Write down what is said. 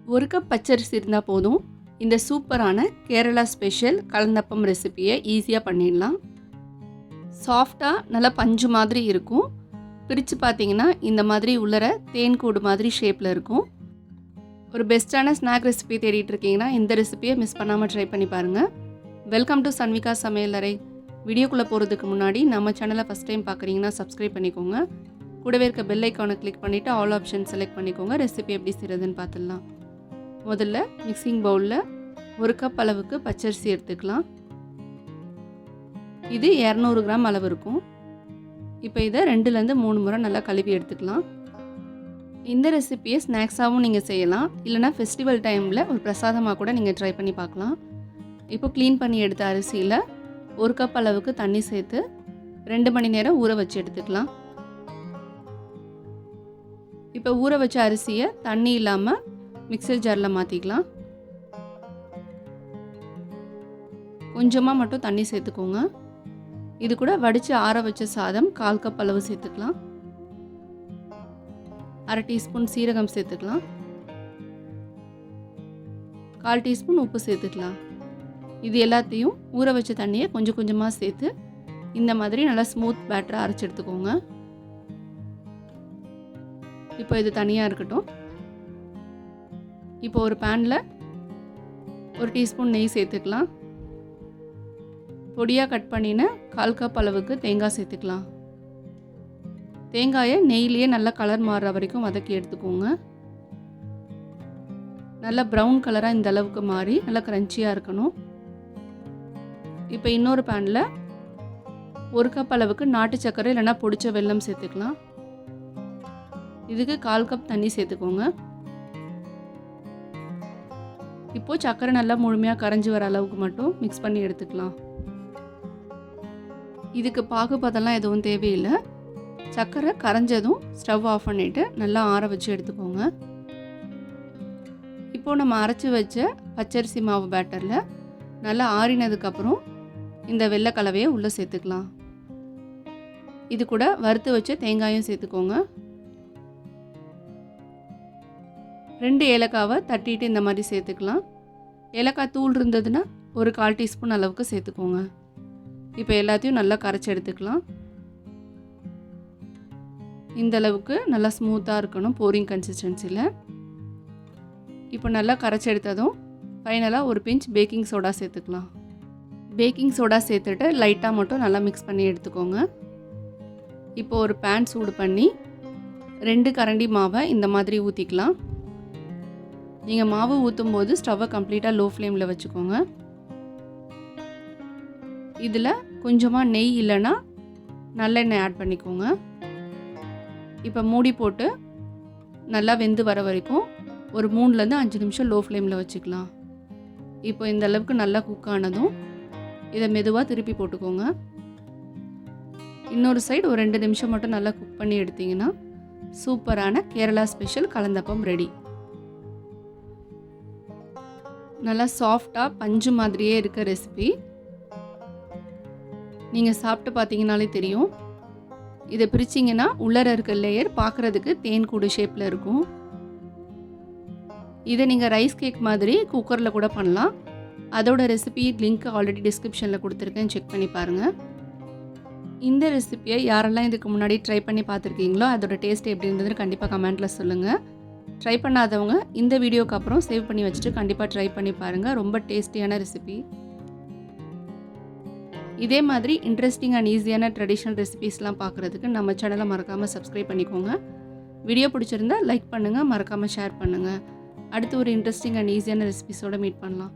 ஒரு கப் பச்சரிசி இருந்தால் போதும். இந்த சூப்பரான கேரளா ஸ்பெஷல் கலந்தப்பம் ரெசிபியை ஈஸியாக பண்ணிடலாம். சாஃப்டாக நல்லா பஞ்சு மாதிரி இருக்கும். பிரித்து பார்த்தீங்கன்னா இந்த மாதிரி உள்ளர தேன் கூடு மாதிரி ஷேப்பில் இருக்கும். ஒரு பெஸ்ட்டான ஸ்நாக் ரெசிபி தேடிட்டு இருக்கீங்கன்னா இந்த ரெசிபியை மிஸ் பண்ணாமல் ட்ரை பண்ணி பாருங்கள். வெல்கம் டு சன்விகா சமையலறை. வீடியோக்குள்ளே போகிறதுக்கு முன்னாடி நம்ம சேனலை ஃபஸ்ட் டைம் பார்க்குறீங்கன்னா சப்ஸ்கிரைப் பண்ணிக்கோங்க. கூடவே இருக்க பெல் ஐக்கானை கிளிக் பண்ணிவிட்டு ஆல் ஆப்ஷன் செலக்ட் பண்ணிக்கோங்க. ரெசிபி எப்படி செய்கிறதுன்னு பார்த்துடலாம். முதல்ல மிக்சிங் பவுலில் ஒரு கப் அளவுக்கு பச்சரிசி எடுத்துக்கலாம். இது 200 கிராம் அளவு இருக்கும். இப்போ இதை 2-3 முறை நல்லா கழுவி எடுத்துக்கலாம். இந்த ரெசிபியை ஸ்நாக்ஸாகவும் நீங்கள் செய்யலாம், இல்லைனா ஃபெஸ்டிவல் டைமில் ஒரு பிரசாதமாக கூட நீங்கள் ட்ரை பண்ணி பார்க்கலாம். இப்போ க்ளீன் பண்ணி எடுத்த அரிசியில் ஒரு கப் அளவுக்கு தண்ணி சேர்த்து 2 மணி நேரம் ஊற வச்சு எடுத்துக்கலாம். இப்போ ஊற வச்ச அரிசியை தண்ணி இல்லாமல் மிக்சர் ஜாரில் மாற்றிக்கலாம். கொஞ்சமாக மட்டும் தண்ணி சேர்த்துக்கோங்க. இது கூட வடித்து ஆற வச்ச சாதம் 1/4 கப் அளவு சேர்த்துக்கலாம். 1/2 டீஸ்பூன் சீரகம் சேர்த்துக்கலாம். 1/4 டீஸ்பூன் உப்பு சேர்த்துக்கலாம். இது எல்லாத்தையும் ஊற வச்ச தண்ணியை கொஞ்சம் கொஞ்சமாக சேர்த்து இந்த மாதிரி நல்லா ஸ்மூத் பேட்டராக அரைச்சி எடுத்துக்கோங்க. இப்போ இது தனியாக இருக்கட்டும். இப்போ ஒரு பேனில் 1 டீஸ்பூன் நெய் சேர்த்துக்கலாம். பொடியாக கட் பண்ணின 1/4 கப் அளவுக்கு தேங்காய் சேர்த்துக்கலாம். தேங்காயை நெய்லேயே நல்லா கலர் மாறுற வரைக்கும் வதக்கி எடுத்துக்கோங்க. நல்லா ப்ரௌன் கலராக இந்த அளவுக்கு மாறி நல்லா க்ரன்ச்சியாக இருக்கணும். இப்போ இன்னொரு பேனில் 1 கப் அளவுக்கு நாட்டு சர்க்கரை இல்லைனா பொடிச்ச வெல்லம் சேர்த்துக்கலாம். இதுக்கு 1/4 கப் தண்ணி சேர்த்துக்கோங்க. இப்போது சர்க்கரை நல்லா முழுமையாக கரைஞ்சி வர அளவுக்கு மட்டும் மிக்ஸ் பண்ணி எடுத்துக்கலாம். இதுக்கு பாகுபதெல்லாம் எதுவும் தேவையில்லை. சர்க்கரை கரைஞ்சதும் ஸ்டவ் ஆஃப் பண்ணிவிட்டு நல்லா ஆற வச்சு எடுத்துக்கோங்க. இப்போது நம்ம அரைச்சி வச்ச பச்சரிசி மாவு பேட்டரில் நல்லா ஆறினதுக்கப்புறம் இந்த வெள்ளை கலவையை உள்ளே சேர்த்துக்கலாம். இது கூட வறுத்து வச்ச தேங்காயும் சேர்த்துக்கோங்க. 2 ஏலக்காவை தட்டிட்டு இந்த மாதிரி சேர்த்துக்கலாம். ஏலக்காய் தூள் இருந்ததுன்னா ஒரு 1/4 டீஸ்பூன் அளவுக்கு சேர்த்துக்கோங்க. இப்போ எல்லாத்தையும் நல்லா கரைச்சி எடுத்துக்கலாம். இந்த அளவுக்கு நல்லா ஸ்மூத்தாக இருக்கணும் போரிங் கன்சிஸ்டன்சியில். இப்போ நல்லா கரைச்சி எடுத்ததும் ஃபைனலாக ஒரு பிஞ்ச் பேக்கிங் சோடா சேர்த்துக்கலாம். பேக்கிங் சோடா சேர்த்துட்டு லைட்டாக மட்டும் நல்லா மிக்ஸ் பண்ணி எடுத்துக்கோங்க. இப்போ ஒரு பேன் சூடு பண்ணி 2 கரண்டி மாவை இந்த மாதிரி ஊற்றிக்கலாம். நீங்கள் மாவு ஊற்றும் போது ஸ்டவ்வை கம்ப்ளீட்டாக லோ ஃப்ளேமில் வச்சுக்கோங்க. இதில் கொஞ்சமாக நெய் இல்லைன்னா நல்லெண்ணெய் ஆட் பண்ணிக்கோங்க. இப்போ மூடி போட்டு நல்லா வெந்து வர வரைக்கும் ஒரு 3-5 நிமிஷம் லோ ஃப்ளேமில் வச்சுக்கலாம். இப்போ இந்த அளவுக்கு நல்லா குக் ஆனதும் இதை மெதுவாக திருப்பி போட்டுக்கோங்க. இன்னொரு சைடு ஒரு 2 நிமிஷம் மட்டும் நல்லா குக் பண்ணி எடுத்திங்கன்னா சூப்பரான கேரளா ஸ்பெஷல் கலந்தப்பம் ரெடி. நல்லா சாஃப்டாக பஞ்சு மாதிரியே இருக்க ரெசிபி. நீங்கள் சாப்பிட்டு பார்த்தீங்கனாலே தெரியும். இதை பிரிச்சிங்கன்னா உள்ளர இருக்க லேயர் பார்க்குறதுக்கு தேன் கூடு ஷேப்பில் இருக்கும். இதை நீங்கள் ரைஸ் கேக் மாதிரி குக்கரில் கூட பண்ணலாம். அதோட ரெசிபி லிங்க் ஆல்ரெடி டிஸ்கிரிப்ஷனில் கொடுத்துருக்கேன், செக் பண்ணி பாருங்கள். இந்த ரெசிபியை யாரெல்லாம் இதுக்கு முன்னாடி ட்ரை பண்ணி பார்த்துருக்கீங்களோ அதோட டேஸ்ட் எப்படி இருந்ததுன்னு கண்டிப்பாக கமெண்ட்டில் சொல்லுங்கள். ட்ரை பண்ணாதவங்க இந்த வீடியோக்கு அப்புறம் சேவ் பண்ணி வச்சுட்டு கண்டிப்பாக ட்ரை பண்ணி பாருங்கள். ரொம்ப டேஸ்டியான ரெசிபி. இதே மாதிரி இன்ட்ரெஸ்டிங் அண்ட் ஈஸியான ட்ரெடிஷ்னல் ரெசிபீஸ்லாம் பார்க்குறதுக்கு நம்ம சேனலை மறக்காமல் சப்ஸ்கிரைப் பண்ணிக்கோங்க. வீடியோ பிடிச்சிருந்தா லைக் பண்ணுங்கள், மறக்காமல் ஷேர் பண்ணுங்கள். அடுத்து ஒரு இன்ட்ரெஸ்டிங் அண்ட் ஈஸியான ரெசிபீஸோடு மீட் பண்ணலாம்.